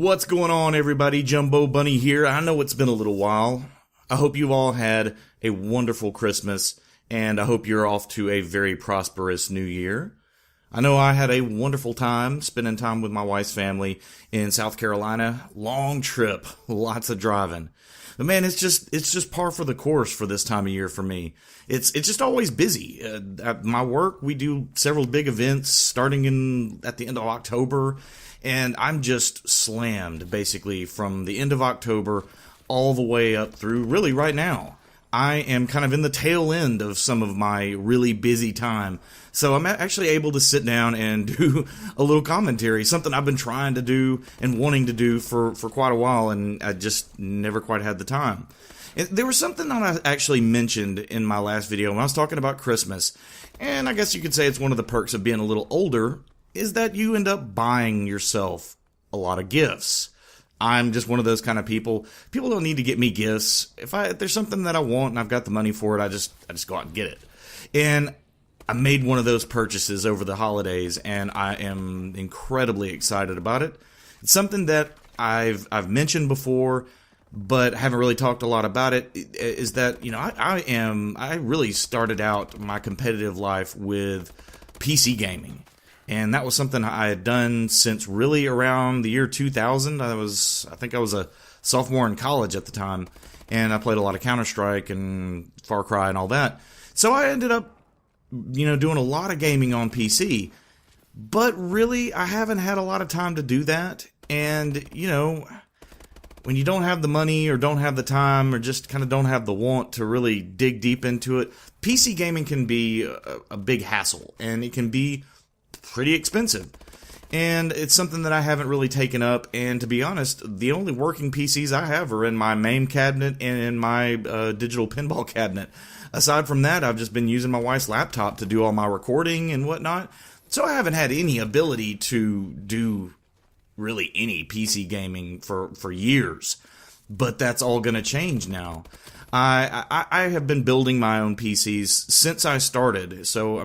What's going on, everybody? JumboBunny here. I know it's been a little while. I hope you've all had a wonderful Christmas, and I hope you're off to a very prosperous new year. I know I had a wonderful time spending time with my wife's family in South Carolina. Long trip, lots of driving. But man, it's just par for the course for this time of year for me. It's just always busy. At my work, we do several big events starting at the end of October, and I'm just slammed basically from the end of October all the way up through really right now. I am kind of in the tail end of some of my really busy time. So I'm actually able to sit down and do a little commentary, something I've been trying to do and wanting to do for quite a while, and I just never quite had the time. And there was something that I actually mentioned in my last video when I was talking about Christmas, and I guess you could say it's one of the perks of being a little older, is that you end up buying yourself a lot of gifts. I'm just one of those kind of people. People don't need to get me gifts. If there's something that I want and I've got the money for it, I just go out and get it. And I made one of those purchases over the holidays, and I am incredibly excited about it. It's something that I've mentioned before, but haven't really talked a lot about it. Is that, you know, I really started out my competitive life with PC gaming. And that was something I had done since really around the year 2000. I think I was a sophomore in college at the time, and I played a lot of Counter-Strike and Far Cry and all that. So I ended up, doing a lot of gaming on PC. But really, I haven't had a lot of time to do that. And, when you don't have the money or don't have the time or just kind of don't have the want to really dig deep into it, PC gaming can be a big hassle, and it can be pretty expensive, and it's something that I haven't really taken up. And to be honest, the only working PCs I have are in my MAME cabinet and in my digital pinball cabinet. Aside from that, I've just been using my wife's laptop to do all my recording and whatnot, so I haven't had any ability to do really any PC gaming for years. But that's all going to change now. I have been building my own PCs since I started, so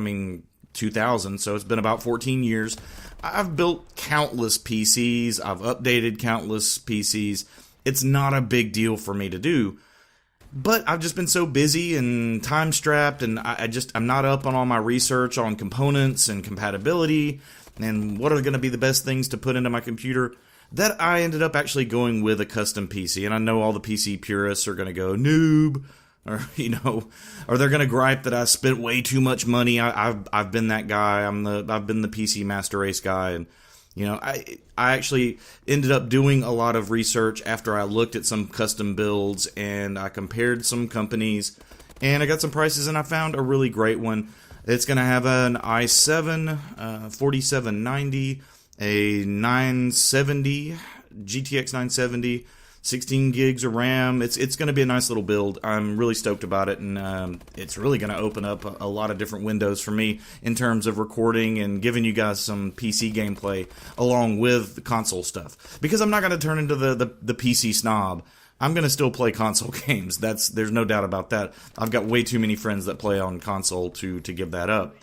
2000, so it's been about 14 years. I've built countless PCs. I've updated countless PCs. It's not a big deal for me to do, but I've just been so busy and time strapped, and I'm not up on all my research on components and compatibility and what are going to be the best things to put into my computer, that I ended up actually going with a custom PC. And I know all the PC purists are going to go, noob, or they're gonna gripe that I spent way too much money. I've been that guy. I've been the PC Master Race guy, and I actually ended up doing a lot of research after I looked at some custom builds, and I compared some companies, and I got some prices, and I found a really great one. It's gonna have an i7 4790, a 970 GTX 970. 16 gigs of RAM. It's going to be a nice little build. I'm really stoked about it, and it's really going to open up a lot of different windows for me in terms of recording and giving you guys some PC gameplay along with the console stuff. Because I'm not going to turn into the PC snob. I'm going to still play console games. There's no doubt about that. I've got way too many friends that play on console to give that up.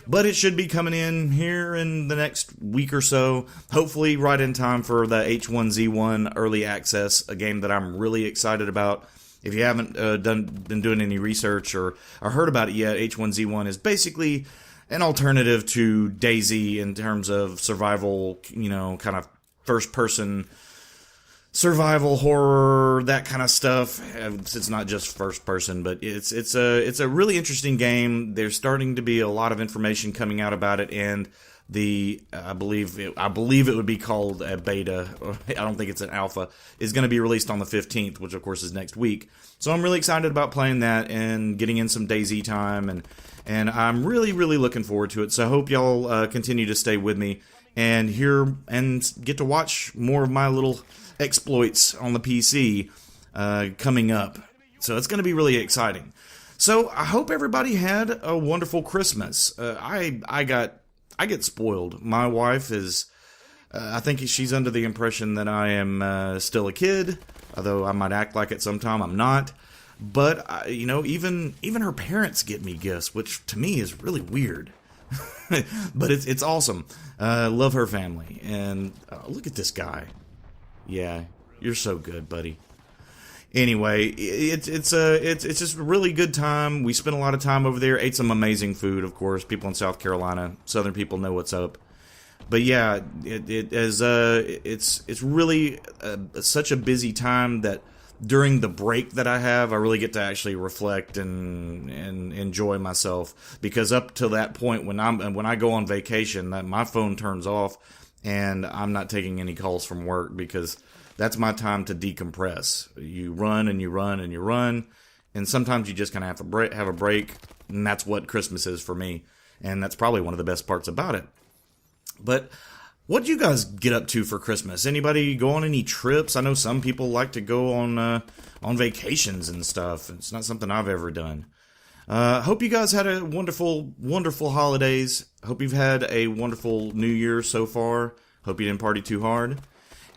But it should be coming in here in the next week or so, hopefully right in time for the H1Z1 early access, a game that I'm really excited about. If you haven't been doing any research or heard about it yet, H1Z1 is basically an alternative to DayZ in terms of survival, kind of first-person survival horror, that kind of stuff. It's not just first person, but it's a really interesting game. There's starting to be a lot of information coming out about it, and I believe it would be called a beta. I don't think it's an alpha. Is going to be released on the 15th, which of course is next week. So I'm really excited about playing that and getting in some DayZ time, and I'm really looking forward to it. So I hope y'all continue to stay with me and hear and get to watch more of my little exploits on the PC coming up. So it's going to be really exciting. So I hope everybody had a wonderful Christmas. I get spoiled. My wife is, I think she's under the impression that I am still a kid, although I might act like it sometime. I'm not. But even her parents get me gifts, which to me is really weird. But it's awesome. Love her family. And look at this guy. Yeah, you're so good, buddy. Anyway, it's just a really good time. We spent a lot of time over there. Ate some amazing food, of course. People in South Carolina, Southern people know what's up. But yeah, it's really such a busy time that during the break that I have, I really get to actually reflect and enjoy myself. Because up to that point, when I go on vacation, that my phone turns off, and I'm not taking any calls from work because that's my time to decompress. You run and you run and you run, and sometimes you just kind of have a break, and that's what Christmas is for me. And that's probably one of the best parts about it. But what do you guys get up to for Christmas? Anybody go on any trips? I know some people like to go on vacations and stuff. It's not something I've ever done. Hope you guys had a wonderful, wonderful holidays. Hope you've had a wonderful New Year so far. Hope you didn't party too hard.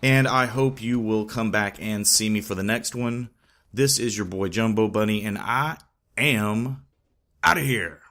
And I hope you will come back and see me for the next one. This is your boy Jumbo Bunny, and I am out of here.